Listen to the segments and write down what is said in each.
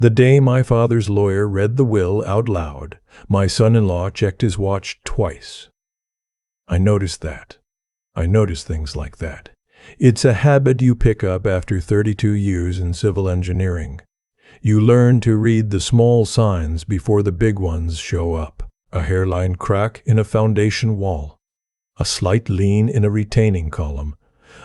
The day my father's lawyer read the will out loud, my son-in-law checked his watch twice. I noticed that. I noticed things like that. It's a habit you pick up after 32 years in civil engineering. You learn to read the small signs before the big ones show up. A hairline crack in a foundation wall. A slight lean in a retaining column.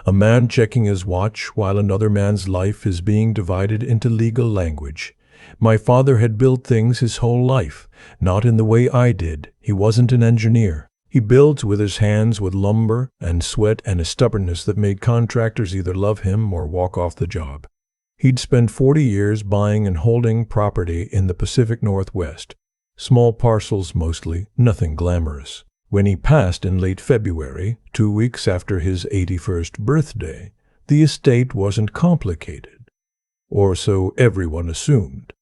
A man checking his watch while another man's life is being divided into legal language. My father had built things his whole life, not in the way I did. He wasn't an engineer. He builds with his hands with lumber and sweat and a stubbornness that made contractors either love him or walk off the job. He'd spent 40 years buying and holding property in the Pacific Northwest. Small parcels mostly, nothing glamorous. When he passed in late February, 2 weeks after his 81st birthday, the estate wasn't complicated. Or so everyone assumed.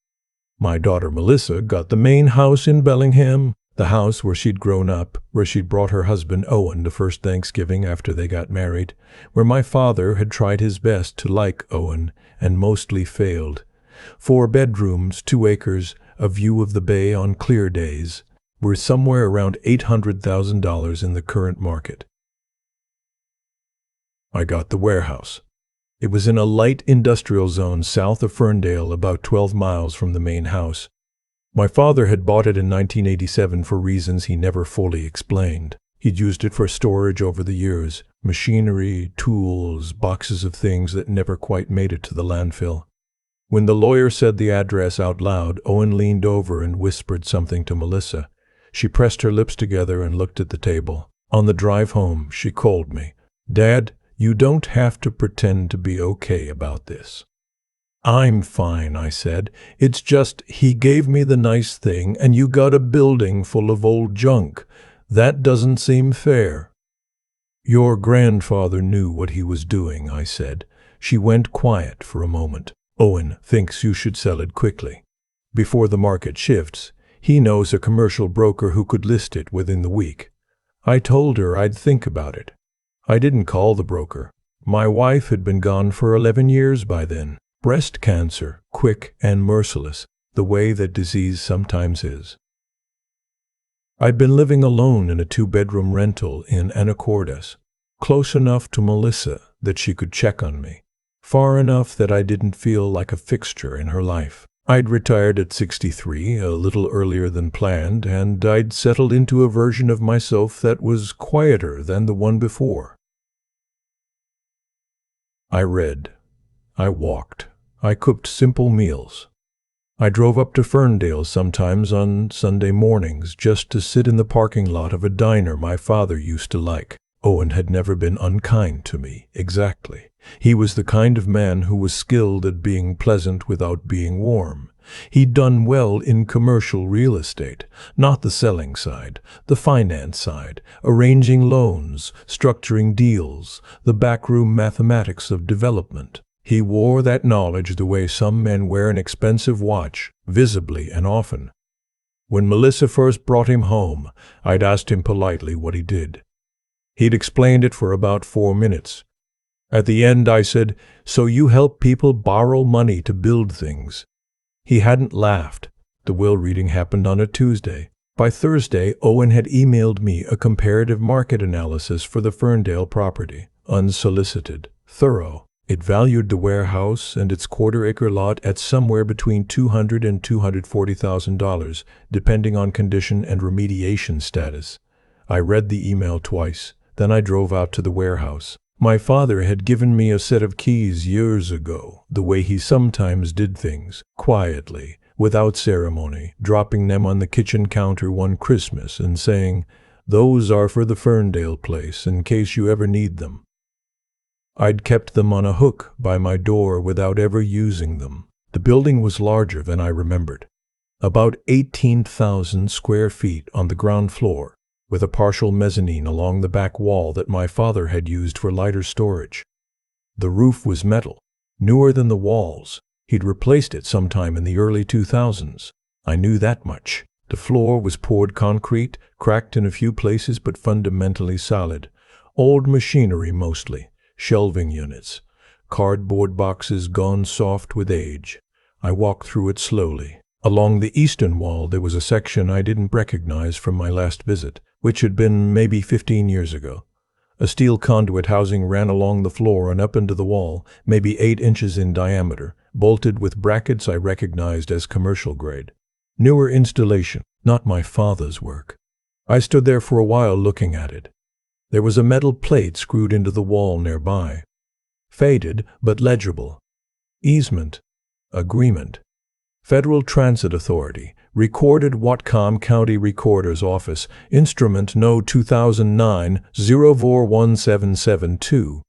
My daughter Melissa got the main house in Bellingham, the house where she'd grown up, where she'd brought her husband Owen the first Thanksgiving after they got married, where my father had tried his best to like Owen and mostly failed. 4 bedrooms, 2 acres, a view of the bay on clear days, were somewhere around $800,000 in the current market. I got the warehouse. It was in a light industrial zone south of Ferndale, about 12 miles from the main house. My father had bought it in 1987 for reasons he never fully explained. He'd used it for storage over the years, machinery, tools, boxes of things that never quite made it to the landfill. When the lawyer said the address out loud, Owen leaned over and whispered something to Melissa. She pressed her lips together and looked at the table. On the drive home, she called me. "Dad, you don't have to pretend to be okay about this." "I'm fine," I said. "It's just he gave me the nice thing and you got a building full of old junk. That doesn't seem fair." "Your grandfather knew what he was doing," I said. She went quiet for a moment. "Owen thinks you should sell it quickly. Before the market shifts, he knows a commercial broker who could list it within the week." I told her I'd think about it. I didn't call the broker. My wife had been gone for 11 years by then. Breast cancer, quick and merciless, the way that disease sometimes is. I'd been living alone in a 2-bedroom rental in Anacortes, close enough to Melissa that she could check on me, far enough that I didn't feel like a fixture in her life. I'd retired at 63, a little earlier than planned, and I'd settled into a version of myself that was quieter than the one before. I read. I walked. I cooked simple meals. I drove up to Ferndale sometimes on Sunday mornings just to sit in the parking lot of a diner my father used to like. Owen had never been unkind to me, exactly. He was the kind of man who was skilled at being pleasant without being warm. He'd done well in commercial real estate, not the selling side, the finance side, arranging loans, structuring deals, the backroom mathematics of development. He wore that knowledge the way some men wear an expensive watch, visibly and often. When Melissa first brought him home, I'd asked him politely what he did. He'd explained it for about 4 minutes. At the end I said, "So you help people borrow money to build things." He hadn't laughed. The will reading happened on a Tuesday. By Thursday, Owen had emailed me a comparative market analysis for the Ferndale property, unsolicited, thorough. It valued the warehouse and its quarter-acre lot at somewhere between $200,000 and $240,000, depending on condition and remediation status. I read the email twice. Then I drove out to the warehouse. My father had given me a set of keys years ago, the way he sometimes did things, quietly, without ceremony, dropping them on the kitchen counter one Christmas and saying, "Those are for the Ferndale place in case you ever need them." I'd kept them on a hook by my door without ever using them. The building was larger than I remembered. About 18,000 square feet on the ground floor, with a partial mezzanine along the back wall that my father had used for lighter storage. The roof was metal, newer than the walls. He'd replaced it sometime in the early 2000s. I knew that much. The floor was poured concrete, cracked in a few places but fundamentally solid. Old machinery mostly, shelving units, cardboard boxes gone soft with age. I walked through it slowly. Along the eastern wall there was a section I didn't recognize from my last visit, which had been maybe 15 years ago. A steel conduit housing ran along the floor and up into the wall, maybe 8 inches in diameter, bolted with brackets I recognized as commercial grade. Newer installation, not my father's work. I stood there for a while looking at it. There was a metal plate screwed into the wall nearby. Faded, but legible. Easement. Agreement. Federal Transit Authority. Recorded Whatcom County Recorder's Office. Instrument No. 2009-041772.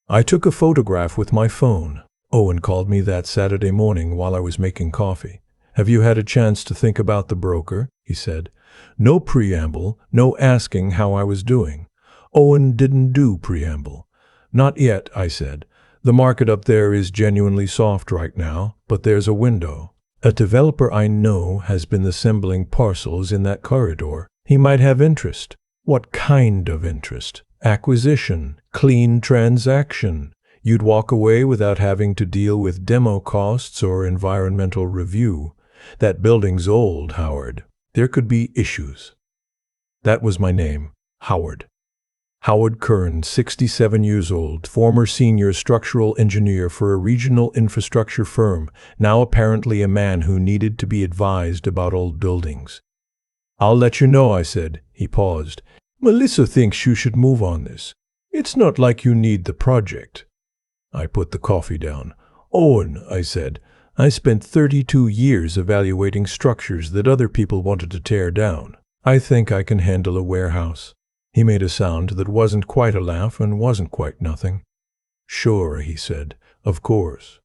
I took a photograph with my phone. Owen called me that Saturday morning while I was making coffee. "Have you had a chance to think about the broker?" he said. No preamble, no asking how I was doing. Owen didn't do preamble. "Not yet," I said. "The market up there is genuinely soft right now, but there's a window. A developer I know has been assembling parcels in that corridor. He might have interest." "What kind of interest?" "Acquisition. Clean transaction. You'd walk away without having to deal with demo costs or environmental review. That building's old, Howard. There could be issues." That was my name, Howard. Howard Kern, 67 years old, former senior structural engineer for a regional infrastructure firm, now apparently a man who needed to be advised about old buildings. "I'll let you know," I said. He paused. "Melissa thinks you should move on this. It's not like you need the project." I put the coffee down. "Owen," I said, "I spent 32 years evaluating structures that other people wanted to tear down. I think I can handle a warehouse." He made a sound that wasn't quite a laugh and wasn't quite nothing. "Sure," he said. "Of course.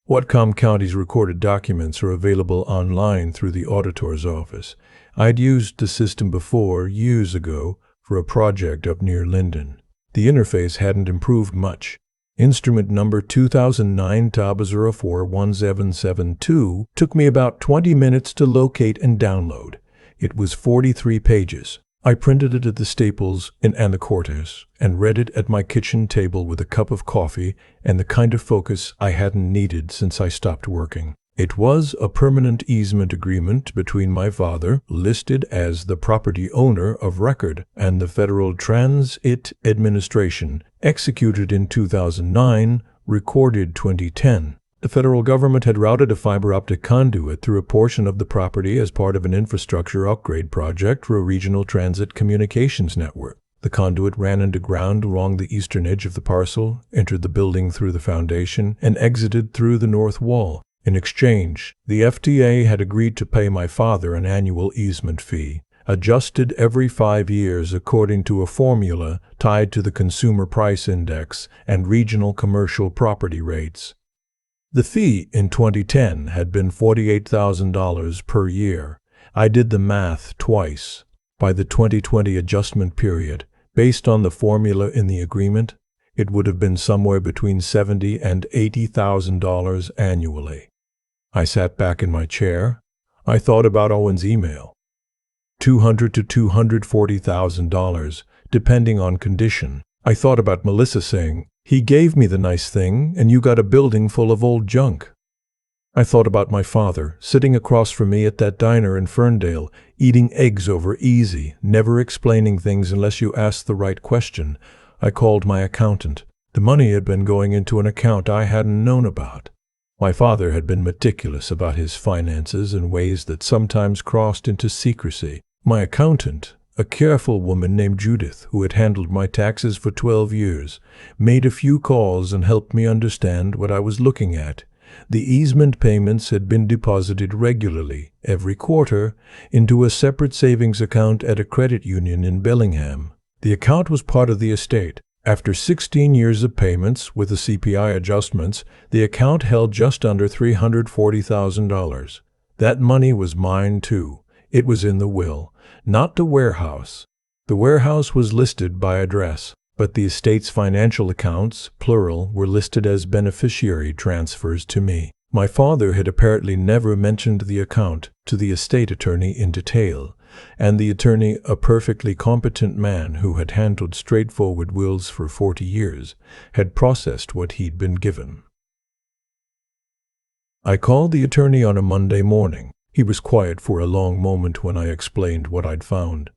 Whatcom County's recorded documents are available online through the auditor's office. I'd used the system before, years ago, for a project up near Linden. The interface hadn't improved much. Instrument number 2009-041772 took me about 20 minutes to locate and download. It was 43 pages. I printed it at the Staples in Anacortes and read it at my kitchen table with a cup of coffee and the kind of focus I hadn't needed since I stopped working. It was a permanent easement agreement between my father, listed as the property owner of record, and the Federal Transit Administration, executed in 2009, recorded 2010. The federal government had routed a fiber optic conduit through a portion of the property as part of an infrastructure upgrade project for a regional transit communications network. The conduit ran underground along the eastern edge of the parcel, entered the building through the foundation, and exited through the north wall. In exchange, the FTA had agreed to pay my father an annual easement fee, adjusted every 5 years according to a formula tied to the Consumer Price Index and regional commercial property rates. The fee in 2010 had been $48,000 per year. I did the math twice. By the 2020 adjustment period, based on the formula in the agreement, it would have been somewhere between $70,000 and $80,000 annually. I sat back in my chair. I thought about Owen's email. $200,000 to $240,000, depending on condition. I thought about Melissa saying, "He gave me the nice thing, and you got a building full of old junk." I thought about my father, sitting across from me at that diner in Ferndale, eating eggs over easy, never explaining things unless you asked the right question. I called my accountant. The money had been going into an account I hadn't known about. My father had been meticulous about his finances in ways that sometimes crossed into secrecy. My accountant, a careful woman named Judith, who had handled my taxes for 12 years, made a few calls and helped me understand what I was looking at. The easement payments had been deposited regularly, every quarter, into a separate savings account at a credit union in Bellingham. The account was part of the estate. After 16 years of payments, with the CPI adjustments, the account held just under $340,000. That money was mine, too. It was in the will, not the warehouse. The warehouse was listed by address, but the estate's financial accounts, plural, were listed as beneficiary transfers to me. My father had apparently never mentioned the account to the estate attorney in detail, and the attorney, a perfectly competent man who had handled straightforward wills for 40 years, had processed what he'd been given. I called the attorney on a Monday morning. He was quiet for a long moment when I explained what I'd found.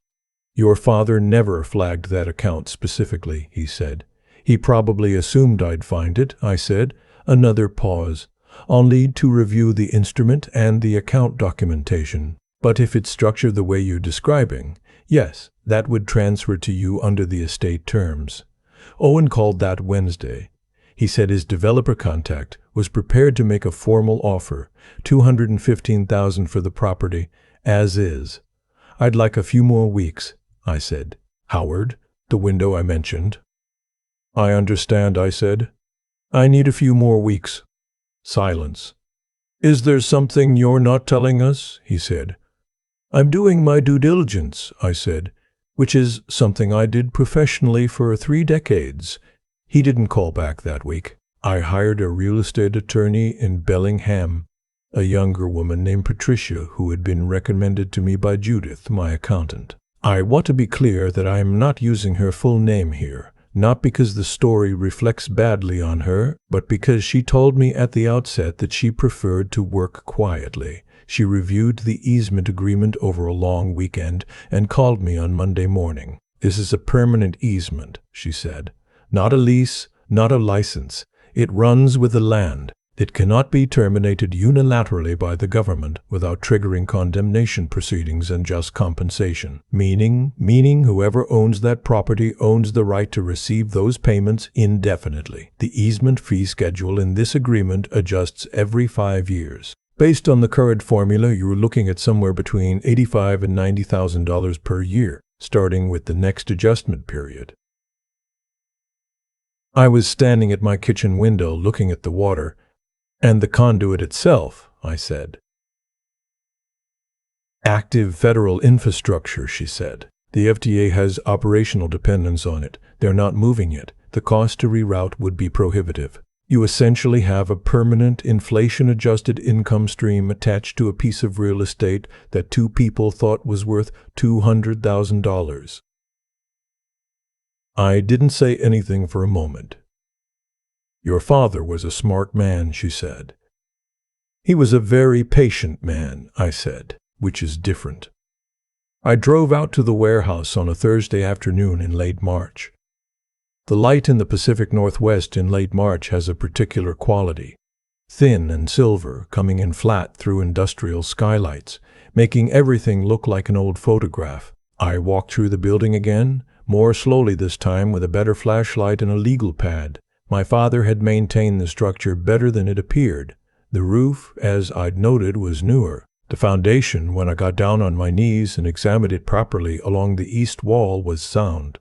"Your father never flagged that account specifically," he said. "He probably assumed I'd find it," I said. Another pause. "I'll need to review the instrument and the account documentation. But if it's structured the way you're describing, yes, that would transfer to you under the estate terms." Owen called that Wednesday. He said his developer contact was prepared to make a formal offer, $215,000 for the property, as is. "I'd like a few more weeks," I said. "Howard, the window I mentioned." "I understand," I said. "I need a few more weeks." Silence. "Is there something you're not telling us?" he said. "I'm doing my due diligence," I said, "which is something I did professionally for 3 decades. He didn't call back that week. I hired a real estate attorney in Bellingham, a younger woman named Patricia who had been recommended to me by Judith, my accountant. I want to be clear that I am not using her full name here, not because the story reflects badly on her, but because she told me at the outset that she preferred to work quietly. She reviewed the easement agreement over a long weekend and called me on Monday morning. "This is a permanent easement," she said. "Not a lease, not a license. It runs with the land. It cannot be terminated unilaterally by the government without triggering condemnation proceedings and just compensation. Meaning whoever owns that property owns the right to receive those payments indefinitely. The easement fee schedule in this agreement adjusts every 5 years. Based on the current formula, you're looking at somewhere between $85,000 and $90,000 per year, starting with the next adjustment period." I was standing at my kitchen window looking at the water. "And the conduit itself," I said. "Active federal infrastructure," she said. "The FDA has operational dependence on it. They're not moving it. The cost to reroute would be prohibitive. You essentially have a permanent inflation-adjusted income stream attached to a piece of real estate that 2 people thought was worth $200,000. I didn't say anything for a moment. "Your father was a smart man," she said. "He was a very patient man," I said, "which is different." I drove out to the warehouse on a Thursday afternoon in late March. The light in the Pacific Northwest in late March has a particular quality. Thin and silver, coming in flat through industrial skylights, making everything look like an old photograph. I walked through the building again, more slowly this time with a better flashlight and a legal pad. My father had maintained the structure better than it appeared. The roof, as I'd noted, was newer. The foundation, when I got down on my knees and examined it properly along the east wall, was sound.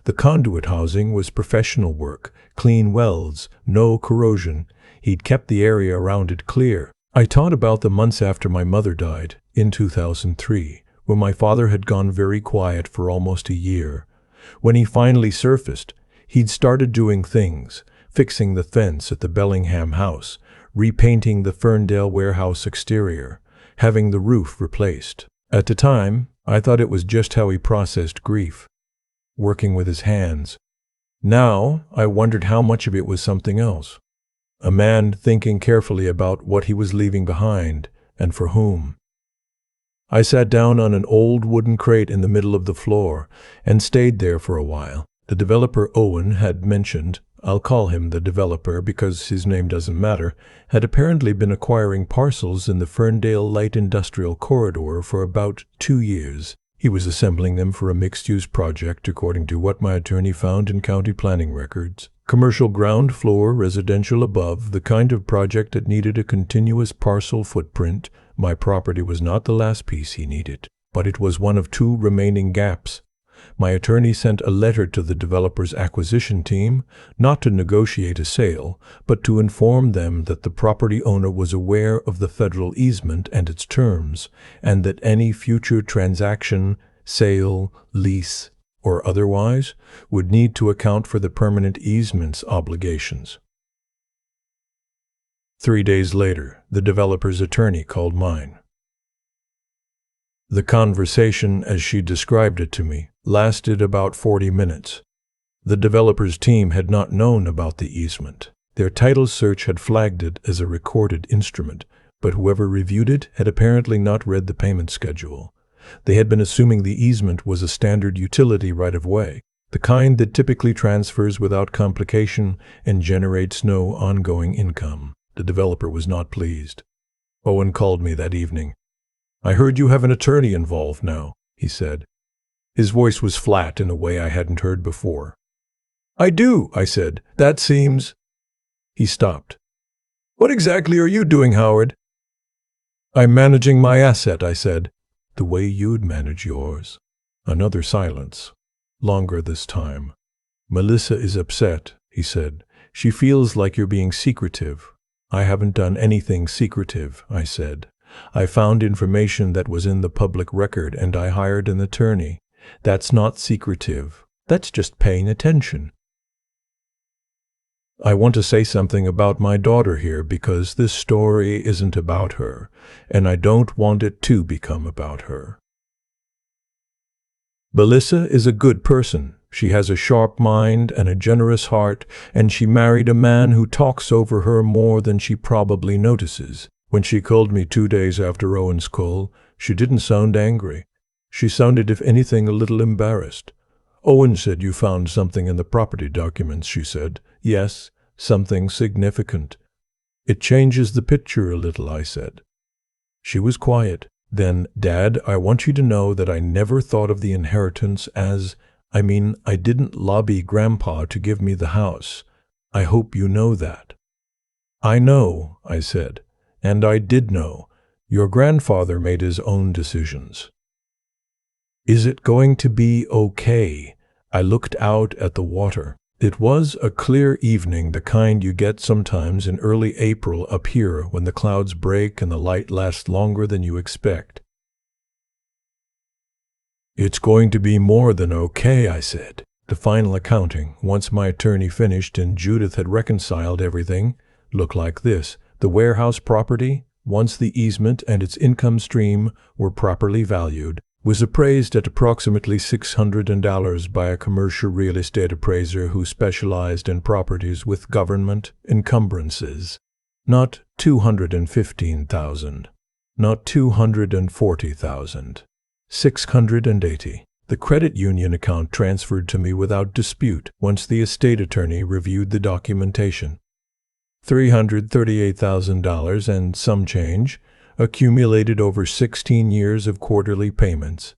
The conduit housing was professional work, clean welds, no corrosion. He'd kept the area around it clear. I thought about the months after my mother died, in 2003, when my father had gone very quiet for almost a year. When he finally surfaced, he'd started doing things, fixing the fence at the Bellingham house, repainting the Ferndale warehouse exterior, having the roof replaced. At the time, I thought it was just how he processed grief, working with his hands. Now, I wondered how much of it was something else. A man thinking carefully about what he was leaving behind, and for whom. I sat down on an old wooden crate in the middle of the floor, and stayed there for a while. The developer Owen had mentioned, I'll call him the developer because his name doesn't matter, had apparently been acquiring parcels in the Ferndale light industrial corridor for about 2 years. He was assembling them for a mixed-use project according to what my attorney found in county planning records. Commercial ground floor, residential above, the kind of project that needed a continuous parcel footprint. My property was not the last piece he needed, but it was one of 2 remaining gaps. My attorney sent a letter to the developer's acquisition team, not to negotiate a sale, but to inform them that the property owner was aware of the federal easement and its terms, and that any future transaction, sale, lease, or otherwise, would need to account for the permanent easement's obligations. 3 days later, the developer's attorney called mine. The conversation, as she described it to me, lasted about 40 minutes. The developer's team had not known about the easement. Their title search had flagged it as a recorded instrument, but whoever reviewed it had apparently not read the payment schedule. They had been assuming the easement was a standard utility right-of-way, the kind that typically transfers without complication and generates no ongoing income. The developer was not pleased. Owen called me that evening. "I heard you have an attorney involved now," he said. His voice was flat in a way I hadn't heard before. "I do," I said. "That seems—" He stopped. "What exactly are you doing, Howard?" "I'm managing my asset," I said. "The way you'd manage yours." Another silence. Longer this time. "Melissa is upset," he said. "She feels like you're being secretive." "I haven't done anything secretive," I said. "I found information that was in the public record and I hired an attorney. That's not secretive. That's just paying attention." I want to say something about my daughter here because this story isn't about her, and I don't want it to become about her. Melissa is a good person. She has a sharp mind and a generous heart, and she married a man who talks over her more than she probably notices. When she called me 2 days after Owen's call, she didn't sound angry. She sounded, if anything, a little embarrassed. "Owen said you found something in the property documents," she said. "Yes, something significant." "It changes the picture a little," I said. She was quiet. Then, "Dad, I want you to know that I never thought of the inheritance as— I didn't lobby Grandpa to give me the house. I hope you know that." "I know," I said, "and I did know. Your grandfather made his own decisions." "Is it going to be okay?" I looked out at the water. It was a clear evening, the kind you get sometimes in early April up here when the clouds break and the light lasts longer than you expect. "It's going to be more than okay," I said. The final accounting, once my attorney finished and Judith had reconciled everything, looked like this. The warehouse property, once the easement and its income stream were properly valued, was appraised at approximately $600 by a commercial real estate appraiser who specialized in properties with government encumbrances. Not $215,000, not $240,000, $680. The credit union account transferred to me without dispute once the estate attorney reviewed the documentation. $338,000 and some change, accumulated over 16 years of quarterly payments.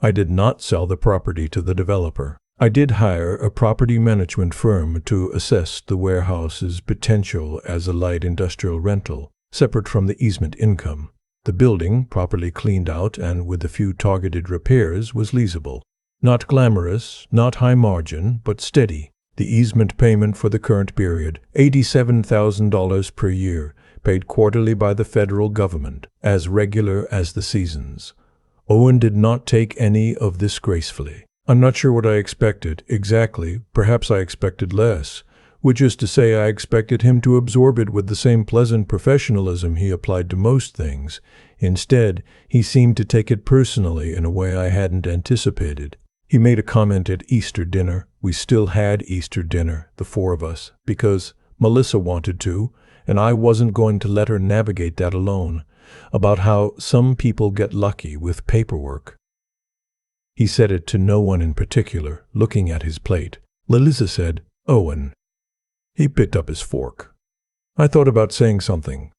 I did not sell the property to the developer. I did hire a property management firm to assess the warehouse's potential as a light industrial rental, separate from the easement income. The building, properly cleaned out and with a few targeted repairs, was leasable. Not glamorous, not high margin, but steady. The easement payment for the current period, $87,000 per year, paid quarterly by the federal government, as regular as the seasons. Owen did not take any of this gracefully. I'm not sure what I expected exactly. Perhaps I expected less, which is to say I expected him to absorb it with the same pleasant professionalism he applied to most things. Instead, he seemed to take it personally in a way I hadn't anticipated. He made a comment at Easter dinner. We still had Easter dinner, the four of us, because Melissa wanted to, and I wasn't going to let her navigate that alone, about how some people get lucky with paperwork. He said it to no one in particular, looking at his plate. Melissa said, "Owen." He picked up his fork. I thought about saying something.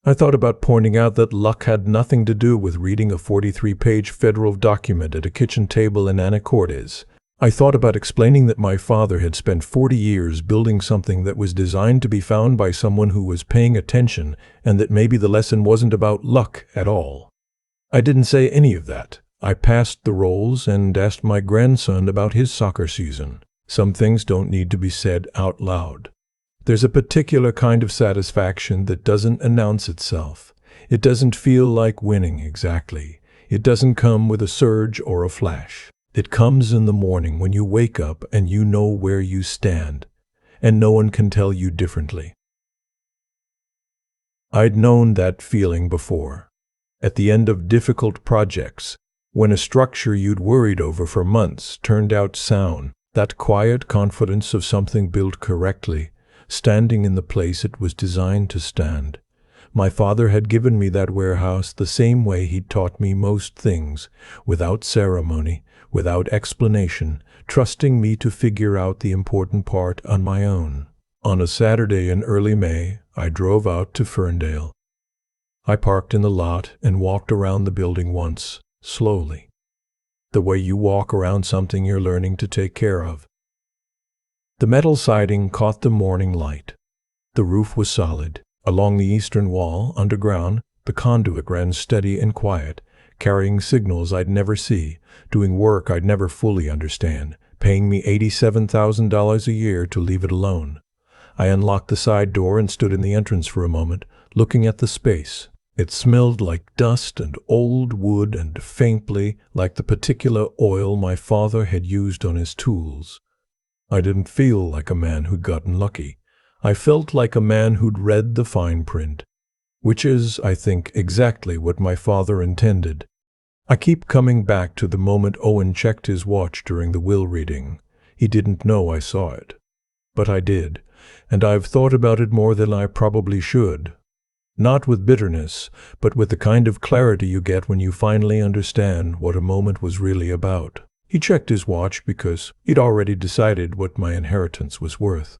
I thought about pointing out that luck had nothing to do with reading a 43-page federal document at a kitchen table in Anacortes. I thought about explaining that my father had spent 40 years building something that was designed to be found by someone who was paying attention, and that maybe the lesson wasn't about luck at all. I didn't say any of that. I passed the rolls and asked my grandson about his soccer season. Some things don't need to be said out loud. There's a particular kind of satisfaction that doesn't announce itself. It doesn't feel like winning exactly. It doesn't come with a surge or a flash. It comes in the morning when you wake up and you know where you stand, and no one can tell you differently. I'd known that feeling before. At the end of difficult projects, when a structure you'd worried over for months turned out sound, that quiet confidence of something built correctly, standing in the place it was designed to stand. My father had given me that warehouse the same way he'd taught me most things, without ceremony, without explanation, trusting me to figure out the important part on my own. On a Saturday in early May, I drove out to Ferndale. I parked in the lot and walked around the building once, slowly, the way you walk around something you're learning to take care of. The metal siding caught the morning light. The roof was solid. Along the eastern wall, underground, the conduit ran steady and quiet, carrying signals I'd never see, doing work I'd never fully understand, paying me $87,000 a year to leave it alone. I unlocked the side door and stood in the entrance for a moment, looking at the space. It smelled like dust and old wood and faintly like the particular oil my father had used on his tools. I didn't feel like a man who'd gotten lucky. I felt like a man who'd read the fine print, which is, I think, exactly what my father intended. I keep coming back to the moment Owen checked his watch during the will reading. He didn't know I saw it. But I did, and I've thought about it more than I probably should. Not with bitterness, but with the kind of clarity you get when you finally understand what a moment was really about. He checked his watch because he'd already decided what my inheritance was worth.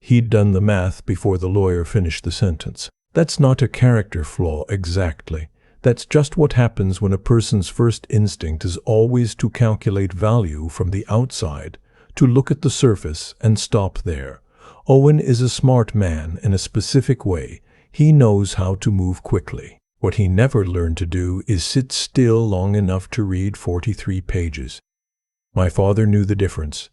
He'd done the math before the lawyer finished the sentence. That's not a character flaw exactly. That's just what happens when a person's first instinct is always to calculate value from the outside, to look at the surface and stop there. Owen is a smart man in a specific way. He knows how to move quickly. What he never learned to do is sit still long enough to read 43 pages. My father knew the difference.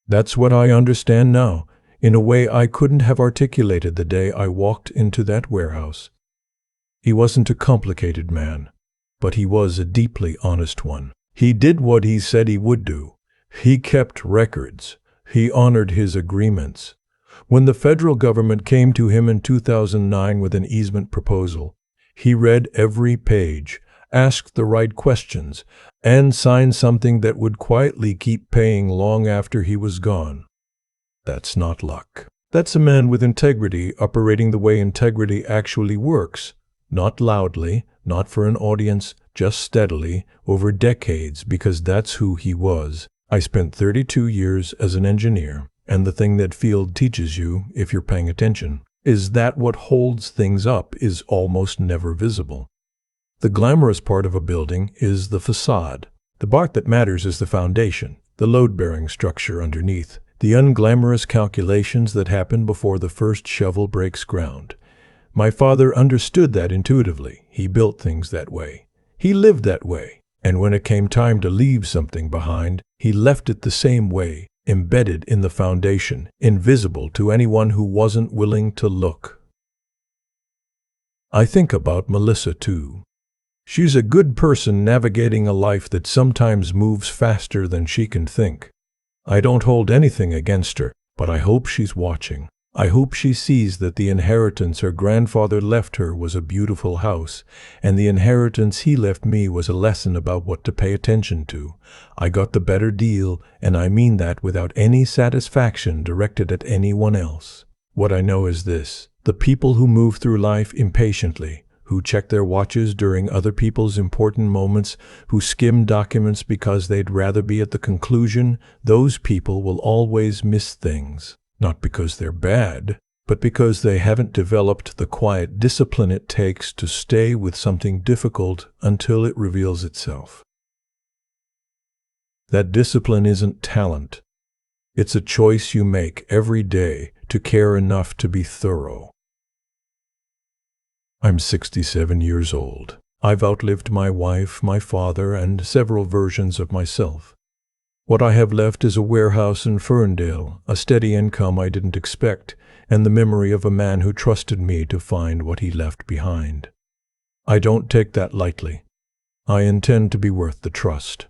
That's what I understand now, in a way I couldn't have articulated the day I walked into that warehouse. He wasn't a complicated man, but he was a deeply honest one. He did what he said he would do. He kept records. He honored his agreements. When the federal government came to him in 2009 with an easement proposal, he read every page, asked the right questions, and signed something that would quietly keep paying long after he was gone. That's not luck. That's a man with integrity operating the way integrity actually works. Not loudly, not for an audience, just steadily, over decades, because that's who he was. I spent 32 years as an engineer, and the thing that field teaches you, if you're paying attention, is that what holds things up is almost never visible. The glamorous part of a building is the facade. The part that matters is the foundation, the load-bearing structure underneath, the unglamorous calculations that happen before the first shovel breaks ground. My father understood that intuitively. He built things that way. He lived that way. And when it came time to leave something behind, he left it the same way, embedded in the foundation, invisible to anyone who wasn't willing to look. I think about Melissa, too. She's a good person navigating a life that sometimes moves faster than she can think. I don't hold anything against her, but I hope she's watching. I hope she sees that the inheritance her grandfather left her was a beautiful house, and the inheritance he left me was a lesson about what to pay attention to. I got the better deal, and I mean that without any satisfaction directed at anyone else. What I know is this: the people who move through life impatiently, who check their watches during other people's important moments, who skim documents because they'd rather be at the conclusion, those people will always miss things. Not because they're bad, but because they haven't developed the quiet discipline it takes to stay with something difficult until it reveals itself. That discipline isn't talent. It's a choice you make every day to care enough to be thorough. I'm 67 years old. I've outlived my wife, my father, and several versions of myself. What I have left is a warehouse in Ferndale, a steady income I didn't expect, and the memory of a man who trusted me to find what he left behind. I don't take that lightly. I intend to be worth the trust.